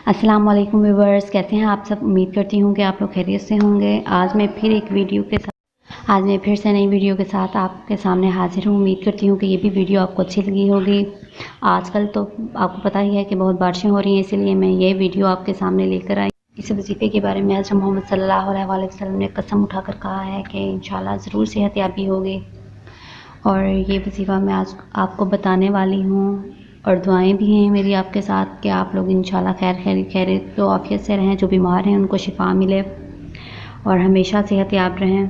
अस्सलाम वालेकुम व्यूवर्स, कैसे हैं आप सब। उम्मीद करती हूँ कि आप लोग खैरियत से होंगे। आज मैं फिर से नई वीडियो के साथ आपके सामने हाजिर हूँ। उम्मीद करती हूँ कि ये भी वीडियो आपको अच्छी लगी होगी। आजकल तो आपको पता ही है कि बहुत बारिशें हो रही हैं, इसीलिए मैं ये वीडियो आपके सामने लेकर आई। इस वजीफ़े के बारे में हज़रत मोहम्मद सल्लल्लाहु अलैहि वसल्लम ने कसम उठाकर कहा है कि इंशाल्लाह ज़रूर सेहतयाबी होगी। और ये वजीफ़ा मैं आज आपको बताने वाली हूँ, और दुआएं भी हैं मेरी आपके साथ कि आप लोग इंशाल्लाह खैरियत तो आफियत से रहें। जो बीमार हैं उनको शिफा मिले और हमेशा सेहतयाब रहें।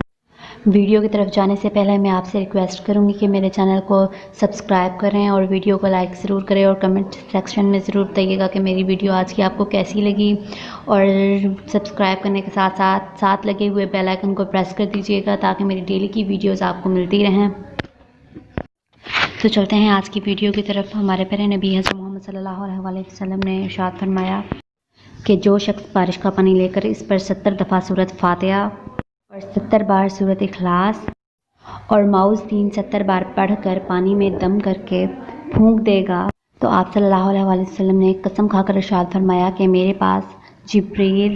वीडियो की तरफ जाने से पहले मैं आपसे रिक्वेस्ट करूंगी कि मेरे चैनल को सब्सक्राइब करें और वीडियो को लाइक ज़रूर करें, और कमेंट सेक्शन में ज़रूर बताइएगा कि मेरी वीडियो आज की आपको कैसी लगी। और सब्सक्राइब करने के साथ लगे हुए बेल आइकन को प्रेस कर दीजिएगा ताकि मेरी डेली की वीडियोज़ आपको मिलती रहें। तो चलते हैं आज की वीडियो की तरफ। हमारे प्यारे नबी हज़रत मोहम्मद सल्लल्लाहु अलैहि वसल्लम ने इरशाद फरमाया कि जो शख्स बारिश का पानी लेकर इस पर 70 दफ़ा सूरत फातिहा और 70 बार सूरत इखलास और माउज़ 70 बार पढ़कर पानी में दम करके फूंक देगा, तो आप सल्लल्लाहु अलैहि वसल्लम ने कसम खाकर इरशाद फरमाया कि मेरे पास जिब्रील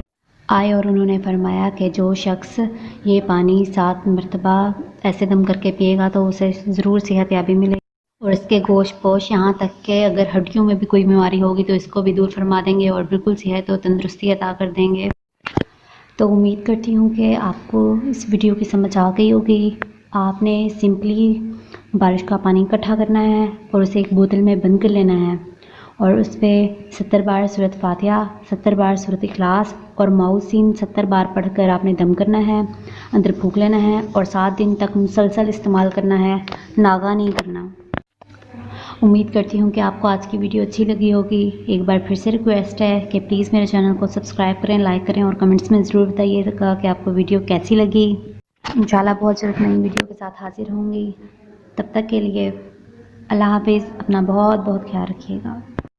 आए और उन्होंने फरमाया कि जो शख्स ये पानी 7 मरतबा ऐसे दम करके पिएगा तो उसे ज़रूर सेहतयाबी मिलेगी, और इसके गोश्त पोश यहाँ तक कि अगर हड्डियों में भी कोई बीमारी होगी तो इसको भी दूर फरमा देंगे और बिल्कुल सेहत और तंदुरुस्ती अता कर देंगे। तो उम्मीद करती हूँ कि आपको इस वीडियो की समझ आ गई होगी। आपने सिंपली बारिश का पानी इकट्ठा करना है और उसे एक बोतल में बंद कर लेना है, और उस पर 70 बार सूरत फातिहा, 70 बार सूरत इखलास और माउसीन 70 बार पढ़कर आपने दम करना है, अंदर फूंक लेना है और 7 दिन तक मुसलसल इस्तेमाल करना है, नागा नहीं करना। उम्मीद करती हूँ कि आपको आज की वीडियो अच्छी लगी होगी। एक बार फिर से रिक्वेस्ट है कि प्लीज़ मेरे चैनल को सब्सक्राइब करें, लाइक करें और कमेंट्स में ज़रूर बताइएगा कि आपको वीडियो कैसी लगी। इंशाल्लाह बहुत जल्द नई वीडियो के साथ हाजिर होंगी। तब तक के लिए अल्लाह हाफिज़। अपना बहुत बहुत ख्याल रखिएगा।